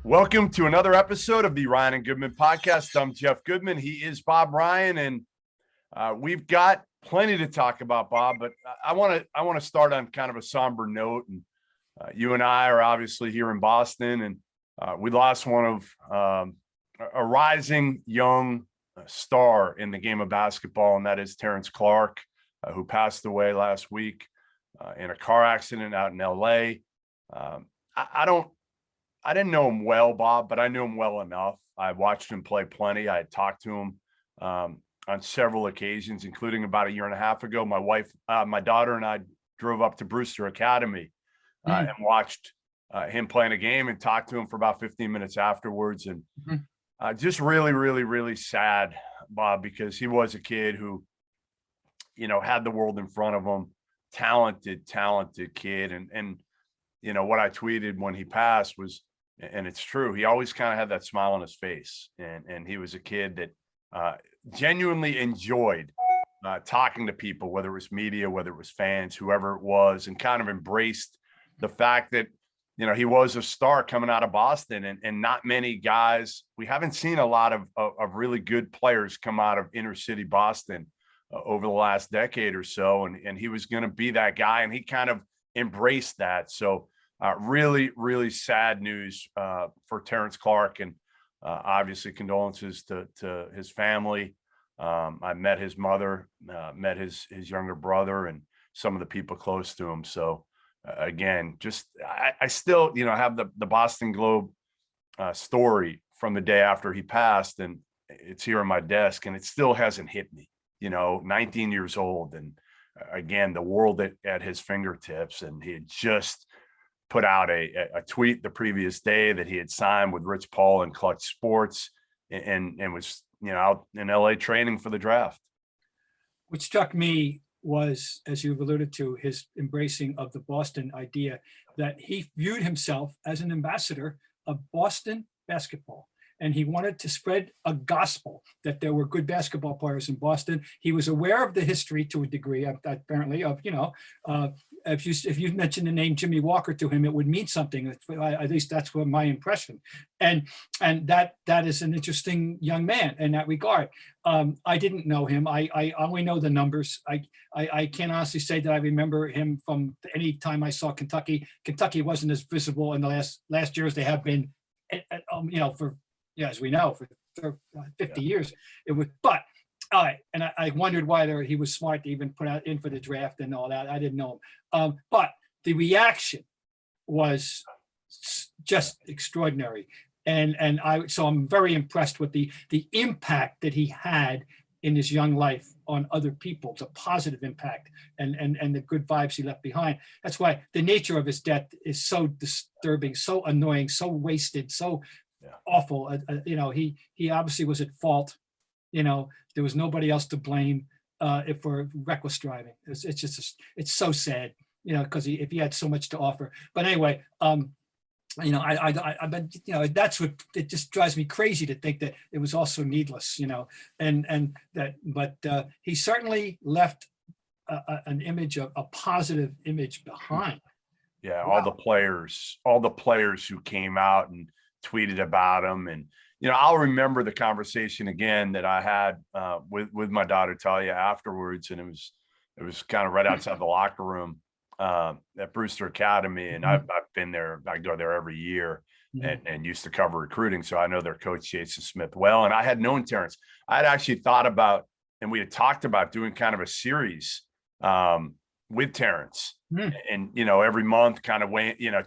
Welcome to another episode of the Ryan and Goodman podcast. I'm Jeff Goodman. He is Bob Ryan, and we've got plenty to talk about, Bob. But I want to start on kind of a somber note. And you and I are obviously here in Boston, and we lost one of a rising young star in the game of basketball, and that is Terrence Clarke, who passed away last week in a car accident out in L.A. I didn't know him well, Bob, but I knew him well enough. I watched him play plenty. I had talked to him on several occasions, including about a year and a half ago. My daughter and I drove up to Brewster Academy and watched him playing a game and talked to him for about 15 minutes afterwards. And just really, really, really sad, Bob, because he was a kid who, had the world in front of him, talented kid. And what I tweeted when he passed was, and it's true, he always kind of had that smile on his face. And he was a kid that genuinely enjoyed talking to people, whether it was media, whether it was fans, whoever it was, and kind of embraced the fact that, he was a star coming out of Boston, and not many guys, we haven't seen a lot of really good players come out of inner city Boston over the last decade or so. And he was going to be that guy, and he kind of embraced that. So really, really sad news for Terrence Clarke, and obviously condolences to his family. I met his mother, met his younger brother, and some of the people close to him. So again, just I still, have the Boston Globe story from the day after he passed, and it's here on my desk, and it still hasn't hit me. 19 years old, and again, the world at his fingertips, and he had just put out a tweet the previous day that he had signed with Rich Paul and Clutch Sports, and was out in LA training for the draft. What struck me was, as you've alluded to, his embracing of the Boston idea, that he viewed himself as an ambassador of Boston basketball. And he wanted to spread a gospel that there were good basketball players in Boston. He was aware of the history to a degree, apparently, of, if you mentioned the name Jimmy Walker to him, it would mean something. At least that's what my impression. And that is an interesting young man in that regard. I didn't know him. I only know the numbers. I can't honestly say that I remember him from any time I saw Kentucky. Kentucky wasn't as visible in the last years they have been, as we know, for 50 years. It was, but all right. And I wondered why he was smart to even put out in for the draft and all that. I didn't know him. But the reaction was just extraordinary. So I'm very impressed with the impact that he had in his young life on other people, the positive impact and the good vibes he left behind. That's why the nature of his death is so disturbing, so annoying, so wasted, so awful. He obviously was at fault. There was nobody else to blame for reckless driving. It's so sad, because if he had so much to offer. But anyway, that's what it just drives me crazy to think that it was also needless, but he certainly left an image of a positive image behind. Yeah, wow. all the players who came out and tweeted about him. And I'll remember the conversation again that I had with my daughter Talia afterwards, and it was kind of right outside the locker room at Brewster Academy, and I've been there. I go there every year and used to cover recruiting, so I know their coach Jason Smith well. And I had known Terrence. I had actually thought about, and we had talked about doing kind of a series with Terrence, and every month, kind of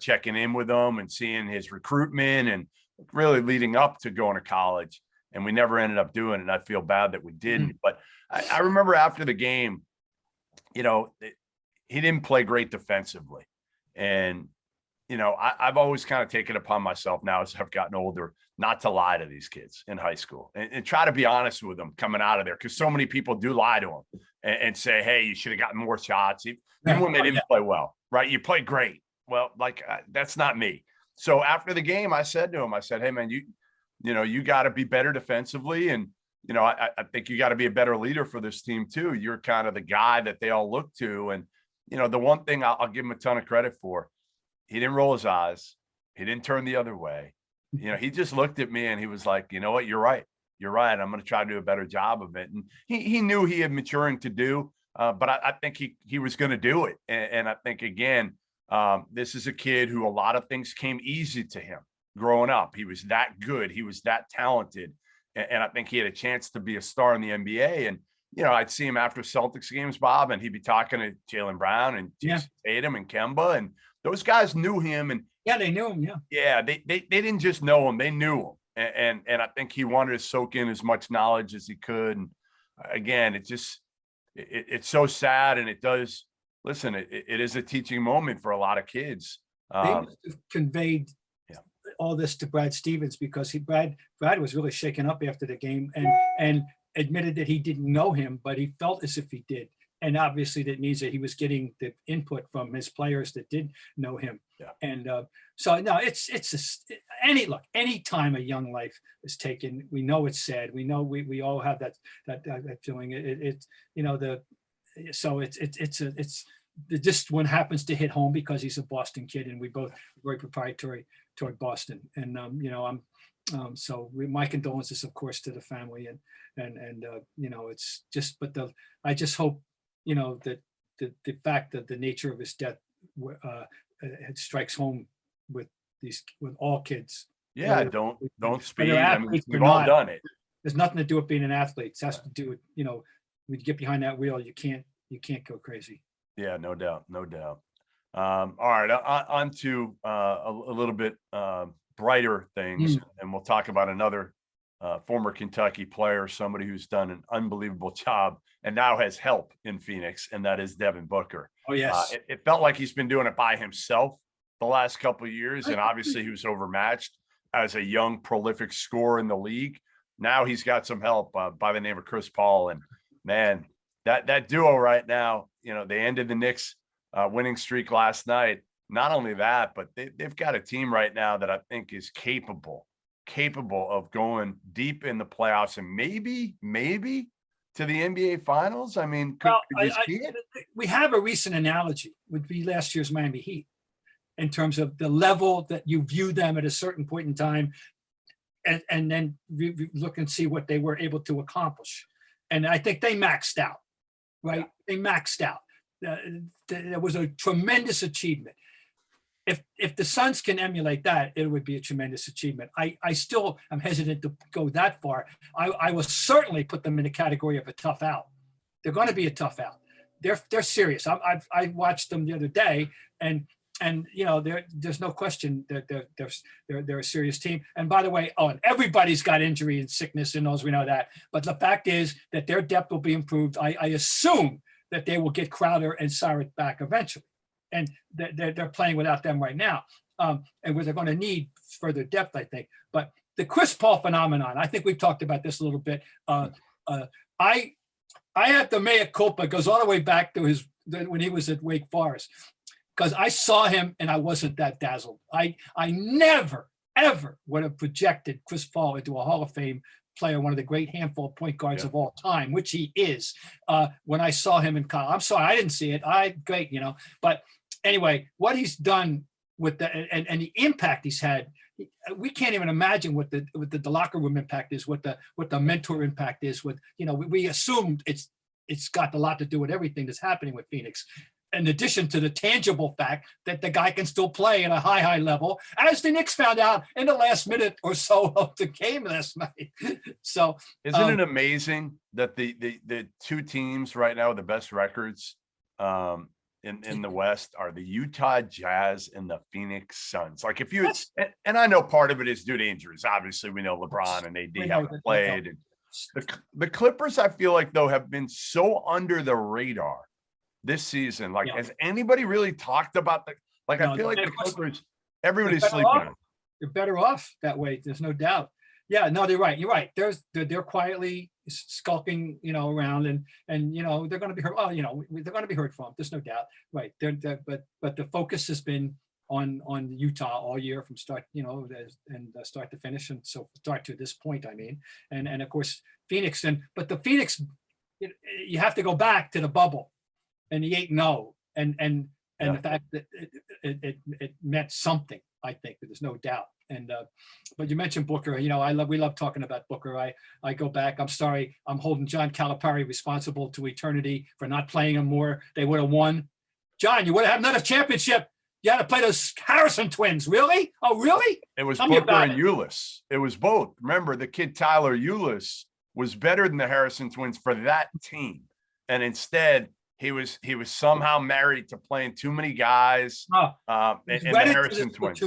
checking in with him and seeing his recruitment and really leading up to going to college. And we never ended up doing it, and I feel bad that we didn't. But I remember after the game, he didn't play great defensively. And, I've always kind of taken upon myself now as I've gotten older, not to lie to these kids in high school and try to be honest with them coming out of there. Cause so many people do lie to them and say, hey, you should have gotten more shots. Even when they didn't play well, right? You played great. Well, that's not me. So after the game, I said to him, hey man, you got to be better defensively. And, I think you got to be a better leader for this team too. You're kind of the guy that they all look to. And, the one thing I'll give him a ton of credit for, he didn't roll his eyes. He didn't turn the other way. he just looked at me and he was like, you know what, you're right. You're right. I'm going to try to do a better job of it. And he knew he had maturing to do, but I think he was going to do it. And I think, again, this is a kid who a lot of things came easy to him growing up. He was that good. He was that talented. And I think he had a chance to be a star in the NBA. And, I'd see him after Celtics games, Bob, and he'd be talking to Jaylen Brown and Jason Tatum and Kemba. And those guys knew him. And yeah, they knew him. Yeah. Yeah. They didn't just know him. They knew him. And I think he wanted to soak in as much knowledge as he could. And again, it's so sad. And it does, listen, it is a teaching moment for a lot of kids. They must have conveyed all this to Brad Stevens, because Brad was really shaken up after the game and admitted that he didn't know him, but he felt as if he did. And obviously that means that he was getting the input from his players that did know him. Yeah. And so no, it's any time a young life is taken, we know it's sad. We know we all have that feeling. This one happens to hit home because he's a Boston kid, and we both very proprietary toward Boston. And my condolences, of course, to the family, and it's just, but I just hope that the fact that the nature of his death it strikes home with all kids. Yeah, don't speed. I mean, we've all done it. There's nothing to do with being an athlete. It has to do with when you get behind that wheel, you can't go crazy. Yeah, no doubt. All right, on to a little bit brighter things, and we'll talk about another former Kentucky player, somebody who's done an unbelievable job and now has help in Phoenix, and that is Devin Booker. Oh, yes. It felt like he's been doing it by himself the last couple of years, and obviously he was overmatched as a young, prolific scorer in the league. Now he's got some help by the name of Chris Paul, and man, that duo right now, they ended the Knicks winning streak last night. Not only that, but they've got a team right now that I think is capable of going deep in the playoffs and maybe to the NBA Finals. I mean, could you see it? We have a recent analogy, would be last year's Miami Heat, in terms of the level that you view them at a certain point in time, and then look and see what they were able to accomplish. And I think they maxed out, right? Yeah. They maxed out. There was a tremendous achievement. If the Suns can emulate that, it would be a tremendous achievement. I still am hesitant to go that far. I will certainly put them in the category of a tough out. They're going to be a tough out. They're serious. I watched them the other day, and there's no question that they're a serious team. And by the way, and everybody's got injury and sickness and those, we know that. But the fact is that their depth will be improved. I assume that they will get Crowder and Saric back eventually. And they're playing without them right now. And where they're going to need further depth, I think. But the Chris Paul phenomenon, I think we've talked about this a little bit. I have the mea culpa, goes all the way back to when he was at Wake Forest, because I saw him and I wasn't that dazzled. I never, ever would have projected Chris Paul into a Hall of Fame player, one of the great handful of point guards of all time, which he is. When I saw him in college, I'm sorry, I didn't see it. Great, but anyway, what he's done with and the impact he's had, we can't even imagine what the locker room impact is, what the mentor impact is. We assumed it's got a lot to do with everything that's happening with Phoenix, in addition to the tangible fact that the guy can still play at a high level, as the Knicks found out in the last minute or so of the game last night. So isn't it amazing that the two teams right now with the best records in the West are the Utah Jazz and the Phoenix Suns? Like, if you, and I know part of it is due to injuries. Obviously, we know LeBron and AD haven't played. And the Clippers, I feel like, though, have been so under the radar this season. Like, has anybody really talked about I feel like the Clippers, everybody's sleeping on it. They're better off that way. There's no doubt. Yeah, no, they're right. You're right. They're quietly skulking, around, and they're going to be hurt. Oh, they're going to be heard from. There's no doubt. Right. But the focus has been on Utah all year from start, and start to finish, and so start to this point. I mean, and of course Phoenix, but the Phoenix, you have to go back to the bubble and the 8-0, and the fact that it meant something. I think there's no doubt. And but you mentioned Booker. We love talking about Booker. I go back. I'm sorry. I'm holding John Calipari responsible to eternity for not playing him more. They would have won. John, you would have had another championship. You had to play those Harrison twins. Really? Oh, really? It was Booker and Ulis. It was both. Remember, the kid Tyler Ulis was better than the Harrison twins for that team, and instead he was somehow married to playing too many guys. And the Harrison twins.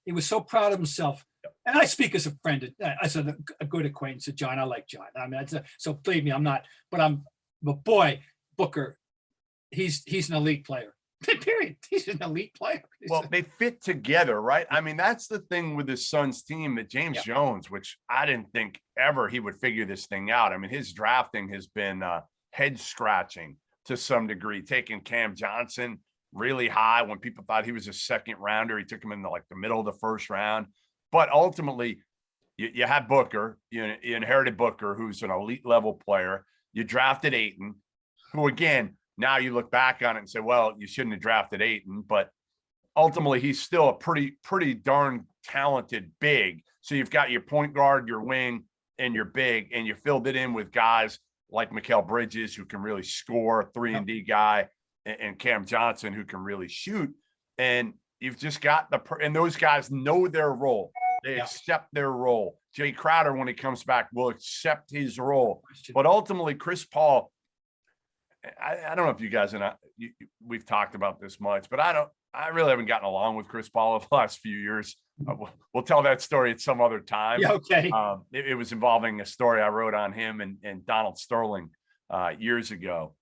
He was so proud of himself. And I speak as a friend, as a good acquaintance of John. I like John. I mean, so believe me, I'm not. But boy, Booker, he's an elite player. Period. He's an elite player. Well, they fit together, right? I mean, that's the thing with his son's team, that James Jones, which I didn't think ever he would figure this thing out. I mean, his drafting has been head scratching to some degree, taking Cam Johnson really high when people thought he was a second rounder. He took him in the middle of the first round. But ultimately, you had Booker, you inherited Booker, who's an elite level player. You drafted Ayton, who again, now you look back on it and say, well, you shouldn't have drafted Ayton, but ultimately he's still a pretty darn talented big. So you've got your point guard, your wing, and your big, and you filled it in with guys like Mikal Bridges, who can really score, 3-and-D guy, and Cam Johnson, who can really shoot. And you've just got and those guys know their role. They accept their role. Jay Crowder, when he comes back, will accept his role. But ultimately, Chris Paul, I don't know if you guys and we've talked about this much, but I really haven't gotten along with Chris Paul over the last few years. We'll tell that story at some other time. Yeah, okay. It was involving a story I wrote on him and Donald Sterling years ago.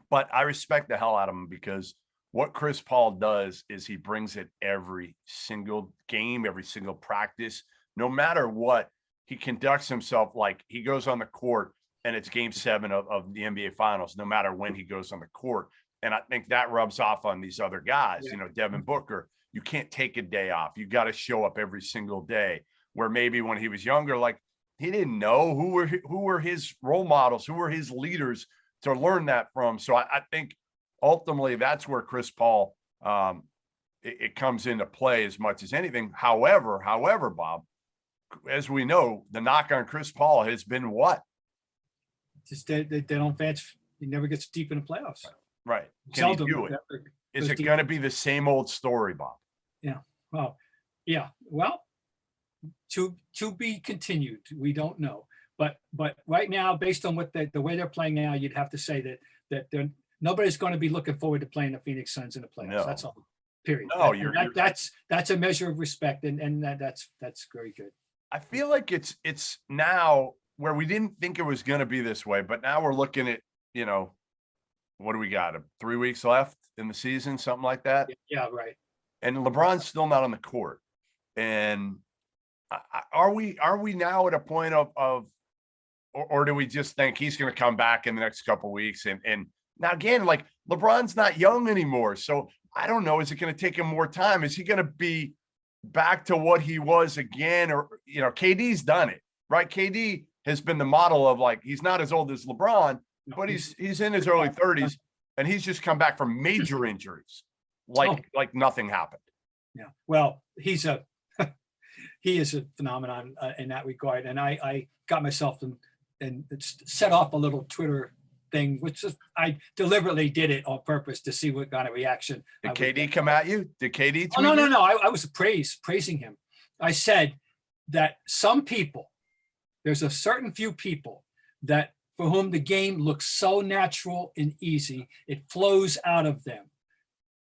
But I respect the hell out of him, because what Chris Paul does is he brings it every single game, every single practice, no matter what. He conducts himself like he goes on the court and it's game 7 of the NBA Finals, no matter when he goes on the court. And I think that rubs off on these other guys, Devin Booker. You can't take a day off. You got to show up every single day, where maybe when he was younger, he didn't know who were his role models, who were his leaders to learn that from. So I think ultimately that's where Chris Paul, it comes into play as much as anything. However, Bob, as we know, the knock on Chris Paul has been what? Just they don't advance. He never gets deep in the playoffs. Right. Can he do it? Is it going to be the same old story, Bob? Yeah. Well, yeah. Well, to be continued. We don't know. But right now, based on what the way they're playing now, you'd have to say that nobody's going to be looking forward to playing the Phoenix Suns in the playoffs. No. That's all. Period. No, that's a measure of respect, and that's very good. I feel like it's now where we didn't think it was going to be this way, but now we're looking at, what do we got? 3 weeks left in the season, something like that. Yeah, right. And LeBron's still not on the court. And are we now at a point or do we just think he's going to come back in the next couple of weeks? And now again, LeBron's not young anymore. So I don't know. Is it going to take him more time? Is he going to be back to what he was again? Or, KD's done it, right? KD has been the model of he's not as old as LeBron, but he's in his early 30s, and he's just come back from major injuries, like nothing happened. Yeah. Well, he is a phenomenon in that regard. And I got myself and set off a little Twitter thing, which I deliberately did it on purpose to see what kind of reaction. Did KD come at you? Did KD? Oh, no. I was praising him. I said that some people, there's a certain few people that for whom the game looks so natural and easy, it flows out of them.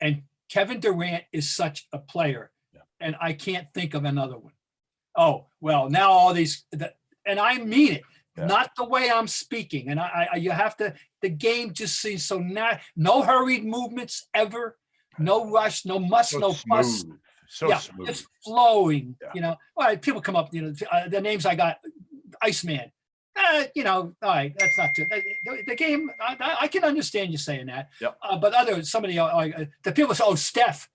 And Kevin Durant is such a player, and I can't think of another one. Oh, well, now all these, and I mean it, not the way I'm speaking. And you have to, the game just seems so no hurried movements ever, no rush, no muss, no fuss. So smooth. It's flowing, Well, people come up, the names I got, Iceman. All right, that's not too. The game, I can understand you saying that. Yep. But somebody, the people say, "Oh, Steph,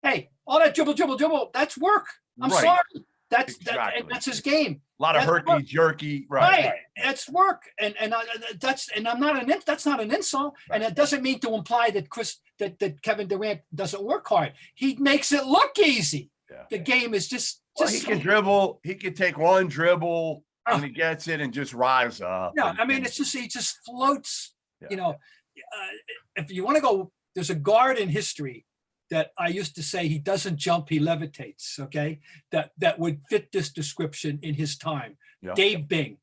hey, all that dribble, that's work." I'm sorry, that's his game. A lot of herky jerky, right? That's work, and that's not an insult, and it doesn't mean to imply that that Kevin Durant doesn't work hard. He makes it look easy. the game is just he can dribble. He can take one dribble when he gets it and just rise up. No, I mean, he just floats. You know, if you want to go, there's a guard in history that I used to say he doesn't jump, he levitates. Okay, that would fit this description in his time. Dave Bing.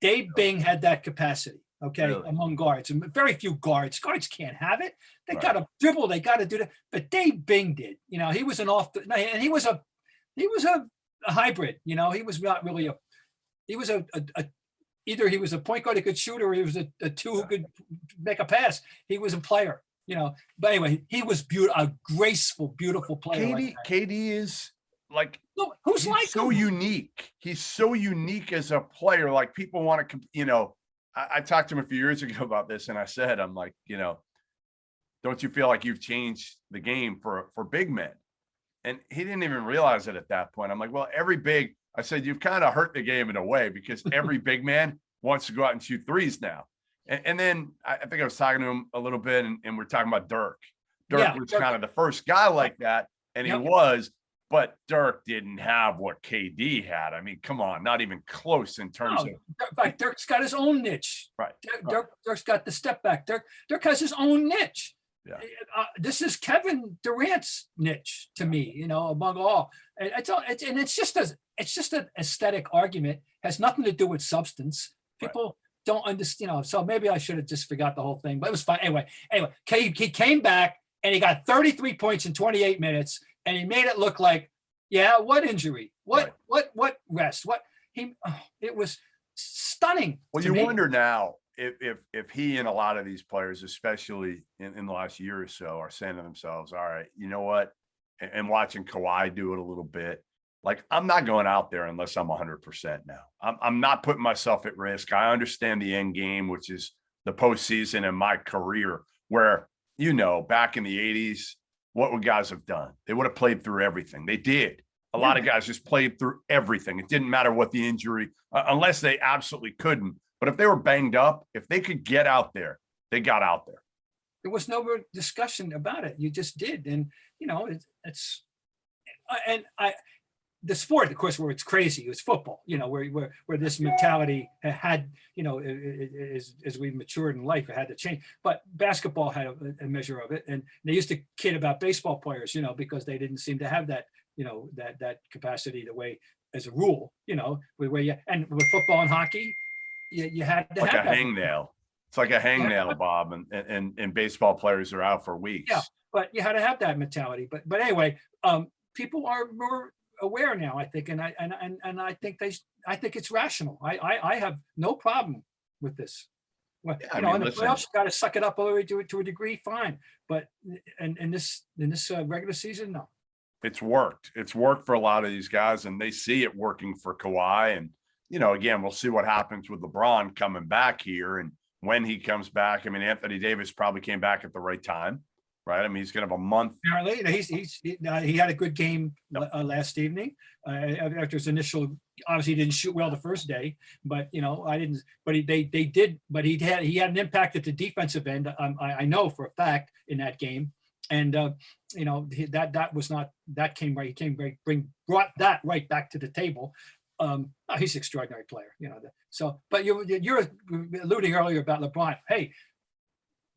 Dave Bing had that capacity. Okay, among guards, and very few guards can't have it. They got to dribble, they got to do that. But Dave Bing did. You know, he was and he was a hybrid. You know, he was not really either he was a point guard who could shoot, or he was a two who could make a pass. He was a player. You know, but anyway, he was a graceful, beautiful player. KD is like, who's like so unique. He's so unique as a player. Like, people want to, you know. I talked to him a few years ago about this, and I said, I'm like, you know, don't you feel like you've changed the game for big men? And he didn't even realize it at that point. I'm like, well, I said, you've kind of hurt the game in a way, because every big man wants to go out and shoot threes now. And then I think I was talking to him a little bit, and we're talking about Dirk. Dirk was kind of the first guy like that, and he was. But Dirk didn't have what KD had. I mean, come on, not even close in terms of. Dirk's got his own niche. Right. Dirk's got the step back. Dirk has his own niche. Yeah. This is Kevin Durant's niche to me. You know, among all, it's just an aesthetic argument. Has nothing to do with substance. People don't understand. You know, so maybe I should have just forgot the whole thing. But it was fine anyway. He came back and he got 33 points in 28 minutes. And he made it look like, what injury? What rest? It was stunning. Well, you wonder now if he and a lot of these players, especially in the last year or so, are saying to themselves, all right, you know what? And watching Kawhi do it a little bit, like, I'm not going out there unless I'm 100% now. I'm not putting myself at risk. I understand the end game, which is the postseason in my career, where, you know, back in the 80s, what would guys have done? They would have played through everything. They did. A lot of guys just played through everything. It didn't matter what the injury, unless they absolutely couldn't. But if they were banged up, if they could get out there, they got out there. There was no discussion about it. You just did. And, you know, the sport, of course, where it's crazy is football, you know, where this mentality had, you know, as we matured in life, it had to change. But basketball had a measure of it. And they used to kid about baseball players, you know, because they didn't seem to have that, you know, that capacity the way, as a rule, you know, and with football and hockey, you had to like have a hangnail. It's like a hangnail, Bob, and baseball players are out for weeks. Yeah, but you had to have that mentality. But anyway, people are more aware now, I think, and I think I think it's rational. I have no problem with this. Well, you know, in the playoffs, you got to suck it up all the way to a degree, fine. But in this regular season, no. It's worked. It's worked for a lot of these guys, and they see it working for Kawhi. And, you know, again, we'll see what happens with LeBron coming back here, and when he comes back. I mean, Anthony Davis probably came back at the right time. Right. I mean, he's going to have a month. Apparently, he had a good game last evening. After his initial, obviously, he didn't shoot well the first day, but, you know, I didn't. But they did. But he had an impact at the defensive end. I know for a fact in that game, and you know, that came right. He came right, brought that right back to the table. He's an extraordinary player, you know. So, but you're alluding earlier about LeBron. Hey.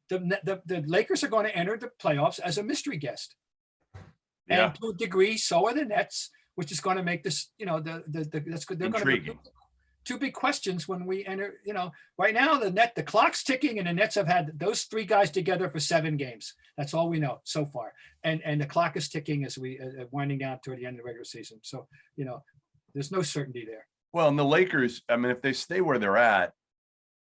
The Lakers are going to enter the playoffs as a mystery guest, and to a degree, so are the Nets, which is going to make this, you know, they're going to be two big questions when we enter. You know, right now the clock's ticking, and the Nets have had those three guys together for 7 games. That's all we know so far, and the clock is ticking as we winding down toward the end of the regular season. So, you know, there's no certainty there. Well, and the Lakers, I mean, if they stay where they're at,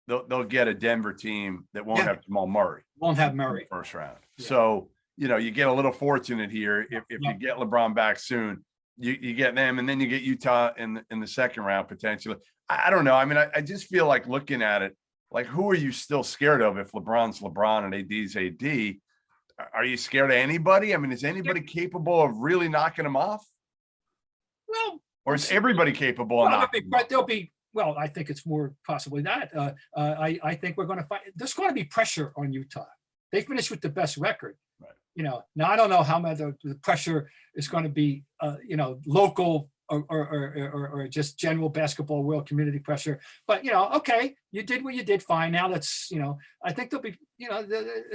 they'll get a Denver team that won't have Jamal Murray. Won't have Murray first round. Yeah. So, you know, you get a little fortunate here. If you get LeBron back soon, you get them, and then you get Utah in the second round potentially. I don't know. I mean, I just feel like looking at it, like, who are you still scared of if LeBron's LeBron and AD's AD? Are you scared of anybody? I mean, is anybody capable of really knocking them off? Well, or is everybody capable of knocking them off? There'll be. Well, I think it's more possibly that. I think we're going to find there's going to be pressure on Utah. They finished with the best record. Right. Now I don't know how much the pressure is going to be, local or just general basketball world community pressure. But, okay, you did what you did, fine. Now let's, I think they'll be,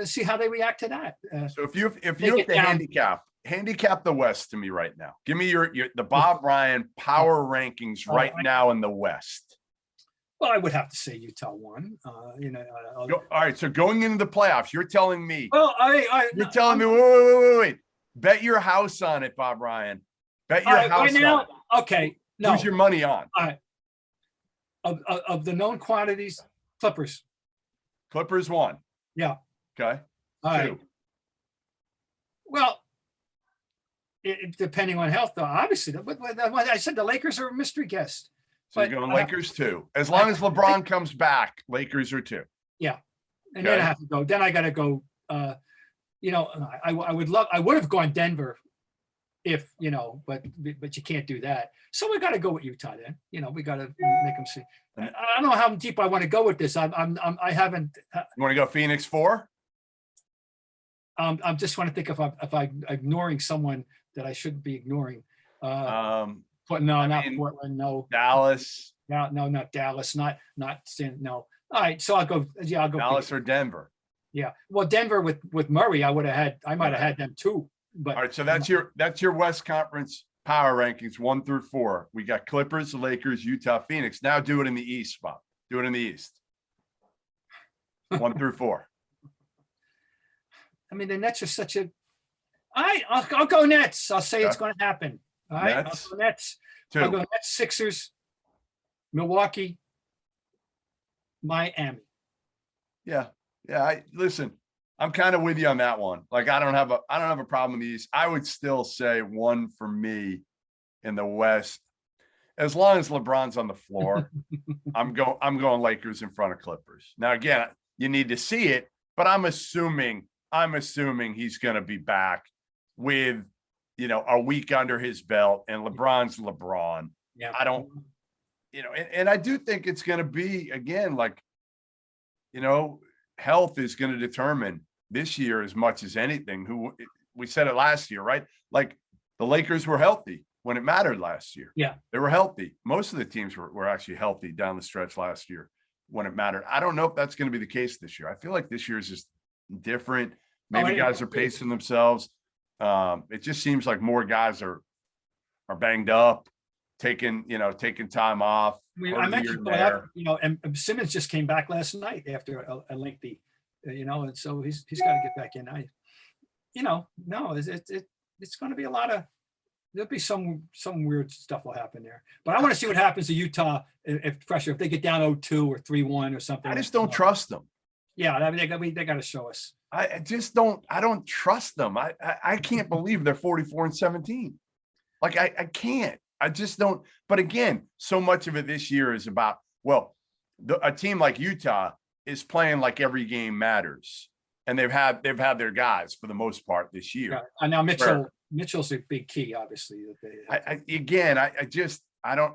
see how they react to that. So if you have it to down. handicap the West to me right now. Give me the Bob Ryan power rankings right now in the West. Well, I would have to say Utah won. All right. So going into the playoffs, you're telling me. Well, you're telling me. Wait. Bet your house on it, Bob Ryan. Bet your house right now. on it. Okay. No. Who's your money on? All right. Of the known quantities, Clippers. Clippers won. Yeah. Okay. All right. Well, depending on health, though, obviously. I said the Lakers are a mystery guest. So you're going Lakers 2. As long as LeBron comes back, Lakers are 2. Yeah. And then I have to go. Then I got to go. I would have gone Denver if, but you can't do that. So we got to go with Utah then. We got to make them see. I don't know how deep I want to go with this. I haven't. You want to go Phoenix 4? I'm just want to think if I'm ignoring someone that I shouldn't be ignoring. But not Portland. No. Dallas. No, not Dallas. Not no. All right. So I'll go. Yeah, I'll go. Dallas or Denver. Yeah. Well, Denver with Murray, I might have had them too. But all right. So that's your West Conference power rankings 1 through 4. We got Clippers, Lakers, Utah, Phoenix. Now do it in the East, Bob. Do it in the East. 1 through 4. I mean, the Nets are such a. I'll go Nets. I'll say it's going to happen. All right. Nets. I'll go Nets. 2. I'll go Nets, Sixers, Milwaukee, Miami. Yeah. Listen, I'm kind of with you on that one. Like I don't have a problem with the East. I would still say 1 for me in the West. As long as LeBron's on the floor, I'm going Lakers in front of Clippers. Now again, you need to see it, but I'm assuming he's going to be back with, a week under his belt, and LeBron's LeBron. Yeah. I don't, and I do think it's going to be, again, like, health is going to determine this year as much as anything. We said it last year, right? Like the Lakers were healthy when it mattered last year. Yeah. They were healthy. Most of the teams were actually healthy down the stretch last year when it mattered. I don't know if that's going to be the case this year. I feel like this year is just different. Maybe guys are pacing themselves. It just seems like more guys are banged up, taking time off. I mentioned that, and Simmons just came back last night after a lengthy, and so he's got to get back in. It's going to be a lot of. There'll be some weird stuff will happen there, but I want to see what happens to Utah if they get down 0-2 or 3-1 or something. I just don't trust them. Yeah, I mean they got to show us. I just don't. I don't trust them. I can't believe they're 44-17. Like I can't. I just don't. But again, so much of it this year is about a team like Utah is playing like every game matters, and they've had their guys for the most part this year. Yeah. And now Mitchell's a big key, obviously. I don't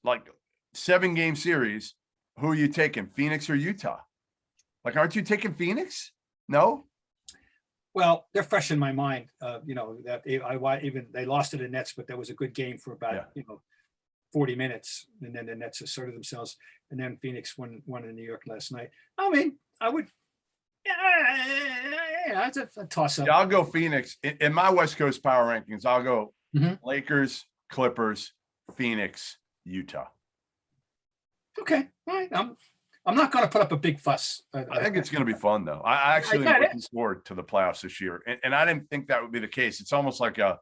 like 7-game series. Who are you taking, Phoenix or Utah? Like, aren't you taking Phoenix? No. Well, they're fresh in my mind. That they lost to the Nets, but that was a good game for about 40 minutes, and then the Nets asserted themselves, and then Phoenix won in New York last night. I mean, I would. Yeah, it's a toss up. Yeah, I'll go Phoenix in my West Coast power rankings. I'll go Lakers, Clippers, Phoenix, Utah. Okay, all right. I'm not going to put up a big fuss. I think it's going to be fun, though. I actually am looking forward to the playoffs this year, and I didn't think that would be the case. It's almost like a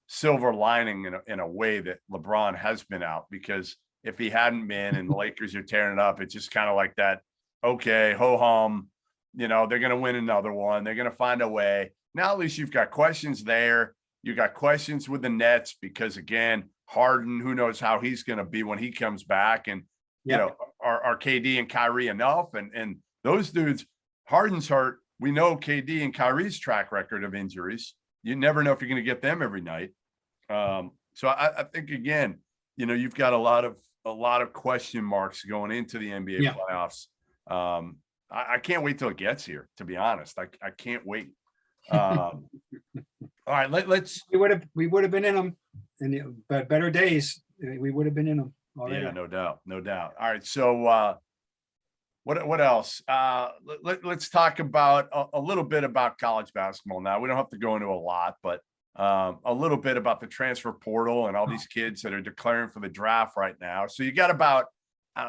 silver lining in a way that LeBron has been out, because if he hadn't been and the Lakers are tearing it up, it's just kind of like that. Okay, ho hum. They're going to win another one. They're going to find a way. Now at least you've got questions there. You got questions with the Nets because, again, Harden, who knows how he's going to be when he comes back, and are KD and Kyrie enough? And those dudes, Harden's hurt. We know KD and Kyrie's track record of injuries. You never know if you're going to get them every night. So I think, again, you've got a lot of question marks going into the NBA playoffs. I can't wait till it gets here, to be honest. I can't wait. All right, let's. We would have been in them in the better days. We would have been in them already. Yeah, no doubt, no doubt. All right, so what else? Let's talk about a little bit about college basketball now. We don't have to go into a lot, but a little bit about the transfer portal and all these kids that are declaring for the draft right now. So you got about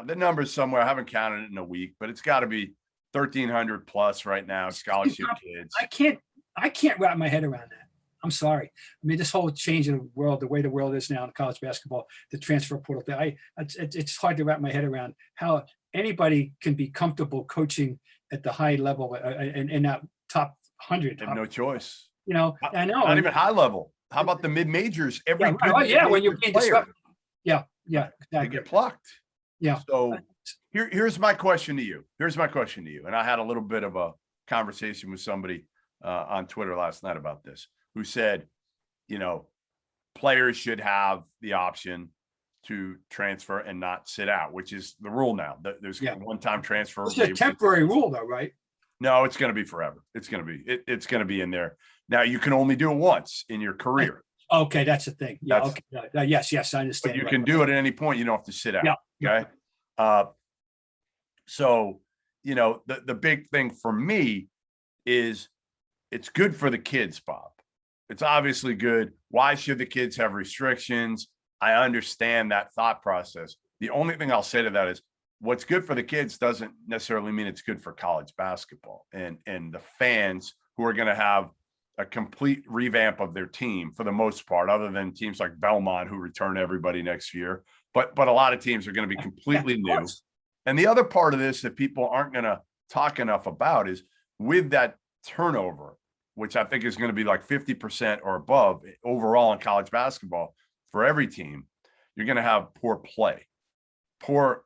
the numbers somewhere. I haven't counted it in a week, but it's got to be 1,300 plus right now. Scholarship kids. I can't wrap my head around that. I'm sorry. I mean, this whole change in the world, the way the world is now in college basketball, the transfer portal thing, it's hard to wrap my head around how anybody can be comfortable coaching at the high level in that top 100. No choice. You know, I know. Not even high level. How about the mid majors? Every when you're being disrupted. Yeah, exactly. They get plucked. Yeah. So here's my question to you. And I had a little bit of a conversation with somebody on Twitter last night about this, who said, you know, players should have the option to transfer and not sit out, which is the rule now. There's one-time transfer. It's a temporary rule, though, right? No, it's going to be forever. It's going to be in there. Now you can only do it once in your career. Okay, that's the thing. Yeah. Okay. Yes, I understand. But you can do it at any point. You don't have to sit out. Yeah. Okay. So, you know, the big thing for me is it's good for the kids, Bob. It's obviously good. Why should the kids have restrictions? I understand that thought process. The only thing I'll say to that is what's good for the kids doesn't necessarily mean it's good for college basketball and the fans who are going to have a complete revamp of their team for the most part, other than teams like Belmont who return everybody next year. But a lot of teams are going to be completely new. And the other part of this that people aren't going to talk enough about is with that turnover, which I think is going to be like 50% or above overall in college basketball for every team, you're going to have poor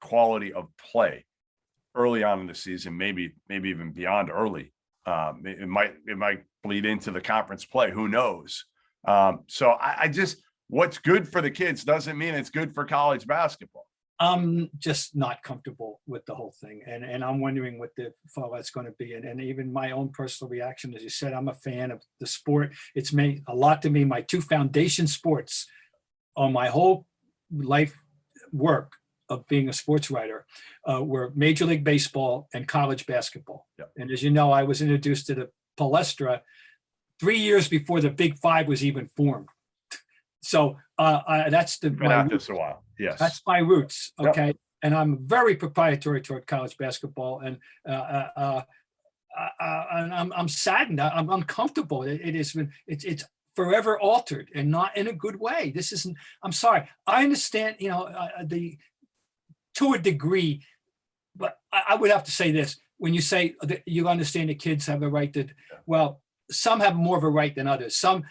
quality of play early on in the season, maybe even beyond early. It might bleed into the conference play. Who knows? So I just, what's good for the kids doesn't mean it's good for college basketball. I'm just not comfortable with the whole thing. And I'm wondering what the fallout's going to be. And even my own personal reaction, as you said, I'm a fan of the sport. It's meant a lot to me. My two foundation sports on my whole life work of being a sports writer were Major League Baseball and college basketball. Yep. And as you know, I was introduced to the palestra 3 years before the Big Five was even formed. So that's the been at this a while. Yes, that's my roots. Okay, yep. And I'm very proprietary toward college basketball, and I'm saddened. I'm uncomfortable. It's forever altered and not in a good way. This isn't. I'm sorry. I understand. You know, to a degree, but I would have to say this: when you say that you understand the kids have a right to, well, some have more of a right than others. Some.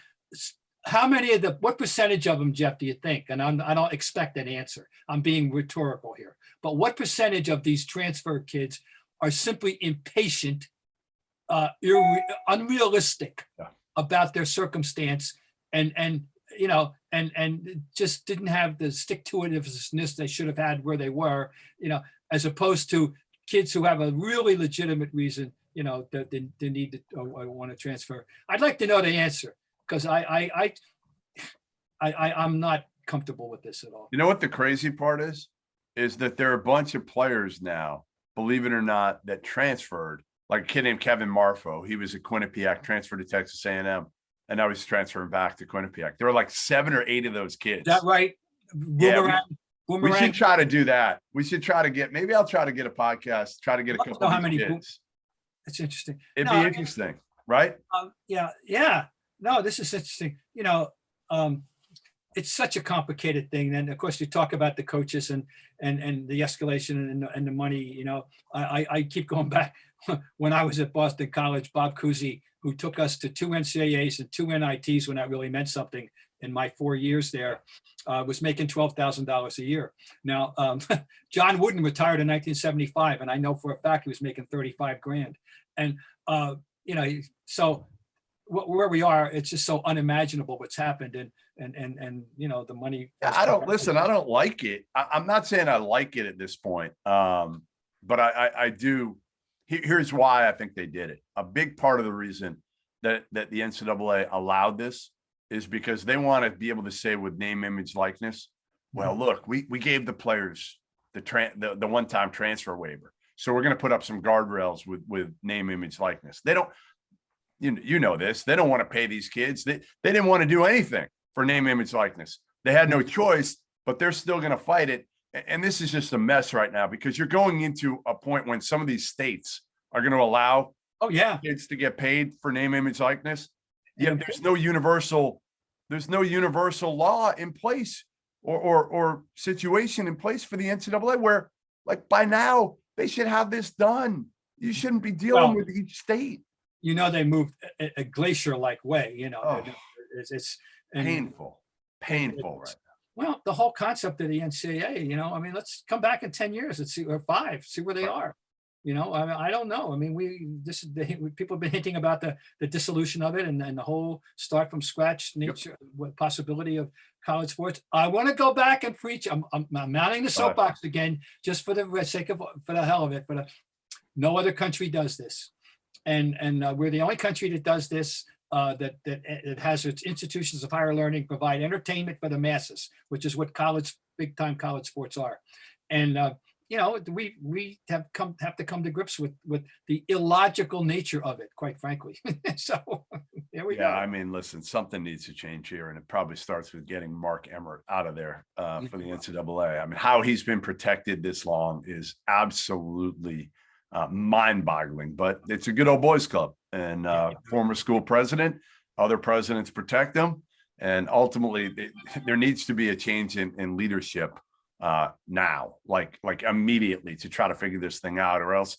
How many of what percentage of them, Jeff, do you think? And I don't expect an answer. I'm being rhetorical here. But what percentage of these transfer kids are simply impatient, unrealistic about their circumstance, and you know, and just didn't have the stick-to-itiveness they should have had where they were, you know, as opposed to kids who have a really legitimate reason, you know, that they need to want to transfer. I'd like to know the answer. Because I'm not comfortable with this at all. You know what the crazy part is that there are a bunch of players now, believe it or not, that transferred. Like a kid named Kevin Marfo, he was at Quinnipiac, transferred to Texas A&M, and now he's transferring back to Quinnipiac. There were like 7 or 8 of those kids. Is that right? We should try to do that. We should try to get. Maybe I'll try to get a podcast. Try to get a couple of these kids. That's interesting. It'd be interesting, right? Yeah. No, this is interesting. You know, it's such a complicated thing. And of course, you talk about the coaches and the escalation and the money. You know, I keep going back when I was at Boston College. Bob Cousy, who took us to 2 NCAAs and 2 NITs when that really meant something in my 4 years there, was making $12,000 a year. Now, John Wooden retired in 1975, and I know for a fact he was making $35,000. And you know, so. Where we are, it's just so unimaginable what's happened, and you know, the money. I don't like it. I'm not saying I like it at this point, but I do. Here's why I think they did it. A big part of the reason that the NCAA allowed this is because they want to be able to say with name, image, likeness, well, look, we gave the players the one-time transfer waiver. So we're going to put up some guardrails with name, image, likeness. They don't, you know this, they don't want to pay these kids. They didn't want to do anything for name, image, likeness. They had no choice, but they're still going to fight it. And this is just a mess right now because you're going into a point when some of these states are going to allow kids to get paid for name, image, likeness. Yet there's no universal law in place or situation in place for the NCAA where, like, by now they should have this done. You shouldn't be dealing with each state. They moved a glacier-like way. It's painful right now. Well, the whole concept of the NCAA, I mean, let's come back in 10 years and see, or 5, see where they are. I mean, I don't know. I mean, people have been hinting about the dissolution of it and the whole start from scratch nature, possibility of college sports. I want to go back and preach. I'm mounting the soapbox again, just for the sake of, for the hell of it. But no other country does this, and we're the only country that does this. That it has its institutions of higher learning provide entertainment for the masses, which is what big time college sports are. And we have to come to grips with the illogical nature of it, quite frankly. So there we go. I mean, listen, something needs to change here, and it probably starts with getting Mark Emmert out of there for the NCAA. I mean, how he's been protected this long is absolutely mind-boggling, but it's a good old boys club, and former school president, other presidents protect them, and ultimately there needs to be a change in leadership now, like immediately, to try to figure this thing out, or else,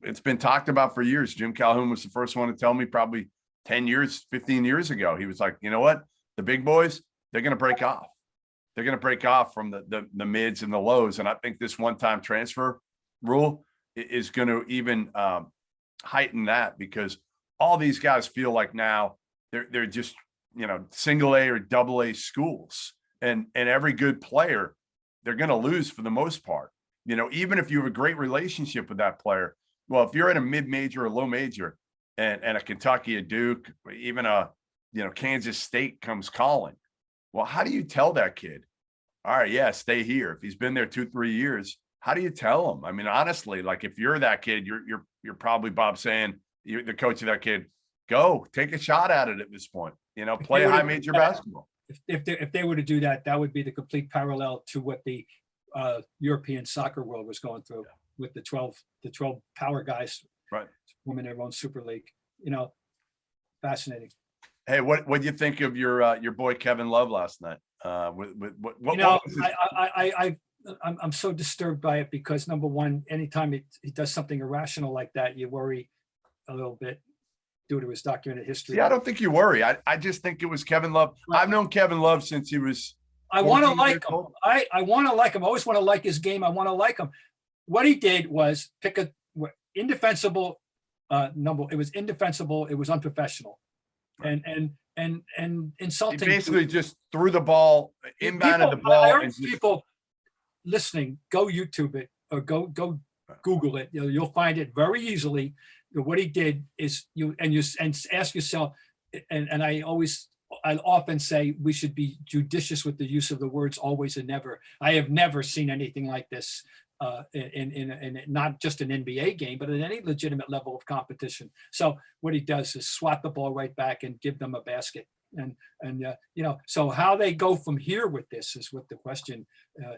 it's been talked about for years. Jim Calhoun was the first one to tell me, probably 10 years, 15 years ago. He was like, you know what, the big boys, they're going to break off. They're going to break off from the mids and the lows, and I think this one-time transfer rule is going to even heighten that, because all these guys feel like now they're just, single A or double A schools, and every good player, they're going to lose for the most part. Even if you have a great relationship with that player, well, if you're in a mid-major or low major and a Kentucky, a Duke, even a, Kansas State comes calling, well, how do you tell that kid, all right, stay here? If he's been there 2-3 years, how do you tell him? I mean, honestly, like, if you're that kid, you're probably, Bob, saying, you're the coach of that kid, go take a shot at it at this point. Play high major basketball. If they were to do that, that would be the complete parallel to what the European soccer world was going through with the 12 power guys, right, forming their own super league. Fascinating. Hey, what do you think of your boy Kevin Love last night? I'm so disturbed by it because, number one, anytime he does something irrational like that, you worry a little bit due to his documented history. See, I don't think you worry. I just think it was Kevin Love. Right. I've known Kevin Love since he was. I want to like him. I want to like him. I always want to like his game. I want to like him. What he did was pick a indefensible number. It was indefensible. It was unprofessional, right. and insulting. He basically just threw the ball, inbounded the ball. I urge people listening, go YouTube it or go Google it. You'll find it very easily. What he did is and ask yourself, and I often say we should be judicious with the use of the words always and never. I have never seen anything like this in not just an NBA game, but at any legitimate level of competition. So what he does is swat the ball right back and give them a basket. And so how they go from here with this is what the question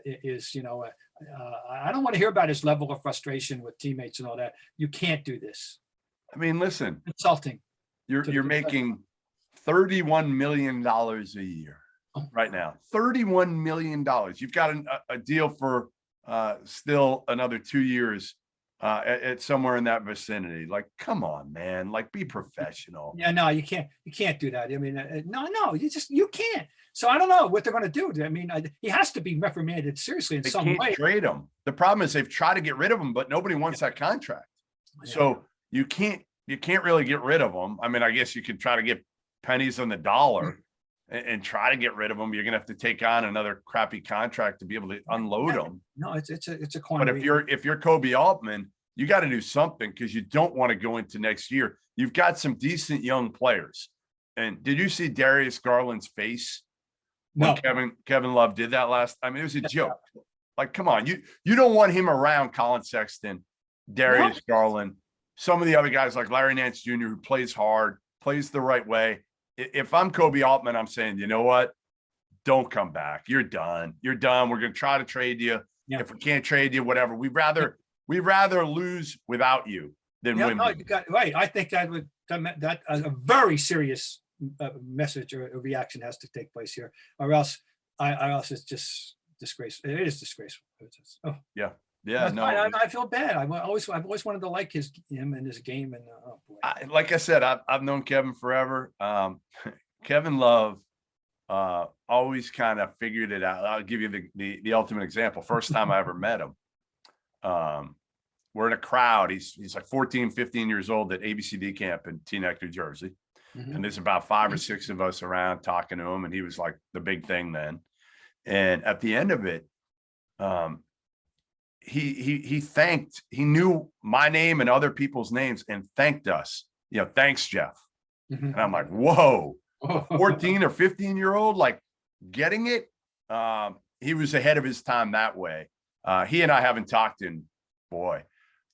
is. I don't want to hear about his level of frustration with teammates and all that. You can't do this. I mean, listen, insulting. You're making $31 million a year right now. $31 million. You've got a deal for still another 2 years at somewhere in that vicinity. Like, come on, man. Like, be professional. Yeah, no, you can't do that. I mean, no, you can't. So I don't know what they're going to do. I mean, he has to be reprimanded seriously in some way. They can't trade him. The problem is they've tried to get rid of him, but nobody wants that contract. Yeah. So you can't really get rid of him. I mean, I guess you could try to get pennies on the dollar and try to get rid of him. You're going to have to take on another crappy contract to be able to unload him. No, it's a quantity. But if you're Kobe Altman, you got to do something because you don't want to go into next year. You've got some decent young players. And did you see Darius Garland's face when Kevin Love did that last? I mean, it was a joke. Like, come on, you don't want him around Colin Sexton, Darius Garland, some of the other guys like Larry Nance Jr., who plays hard, plays the right way. If I'm Kobe Altman, I'm saying, you know what? Don't come back. You're done. You're done. We're going to try to trade you. Yeah. If we can't trade you, whatever. We'd rather lose without you than win. No, you got right. I think that a very serious message or a reaction has to take place here, or else it's just disgraceful. It is disgraceful. Yeah. No, I feel bad. I've always wanted to like him and his game. And oh boy. Like I said, I've known Kevin forever. Kevin Love always kind of figured it out. I'll give you the ultimate example. First time I ever met him, we're in a crowd. He's like 14, 15 years old at ABCD camp in Teaneck, New Jersey. Mm-hmm. And there's about 5 or 6 of us around talking to him. And he was like the big thing then. And at the end of it, he knew my name and other people's names and thanked us. Thanks, Jeff. Mm-hmm. And I'm like, whoa, 14 or 15-year-old, like getting it. He was ahead of his time that way. He and I haven't talked in, boy,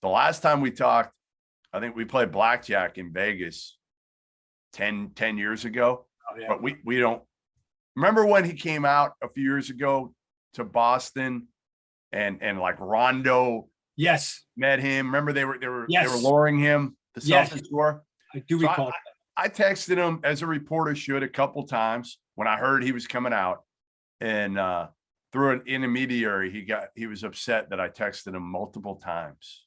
the last time we talked, I think we played blackjack in Vegas 10 years ago. Oh, yeah. But we don't remember when he came out a few years ago to Boston and like Rondo met him. Remember they were luring him, the Celtics were. I do recall. I texted him, as a reporter should, a couple times when I heard he was coming out, and through an intermediary, he was upset that I texted him multiple times.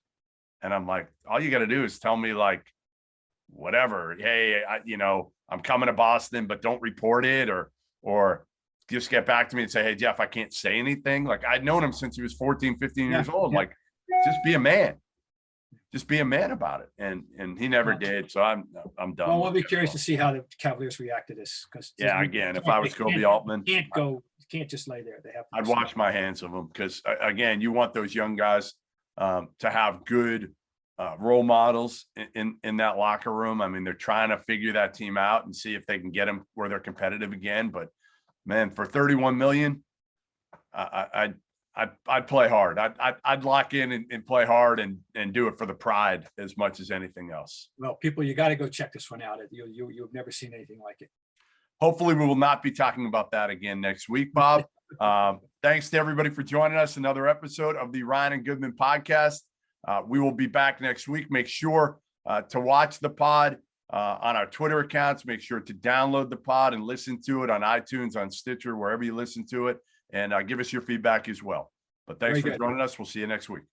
And I'm like, all you got to do is tell me, like, whatever. Hey, I'm coming to Boston, but don't report it, or just get back to me and say, hey, Jeff, I can't say anything. Like, I'd known him since he was 14, 15 years old. Yeah. Like, just be a man. Just be a man about it. And he never did. So I'm done. Well, we'll be curious to see how the Cavaliers react to this. Because again, if I was Kobe Altman, you can't just lay there. I'd wash my hands of them, because again, you want those young guys to have good role models in that locker room. I mean, they're trying to figure that team out and see if they can get them where they're competitive again. But man, for $31 million, I'd play hard. I'd lock in and play hard and do it for the pride as much as anything else. Well, people, you got to go check this one out. You've never seen anything like it. Hopefully we will not be talking about that again next week, Bob. Thanks to everybody for joining us. Another episode of the Ryan and Goodman podcast. We will be back next week. Make sure to watch the pod on our Twitter accounts. Make sure to download the pod and listen to it on iTunes, on Stitcher, wherever you listen to it. And give us your feedback as well. But thanks for joining us. We'll see you next week.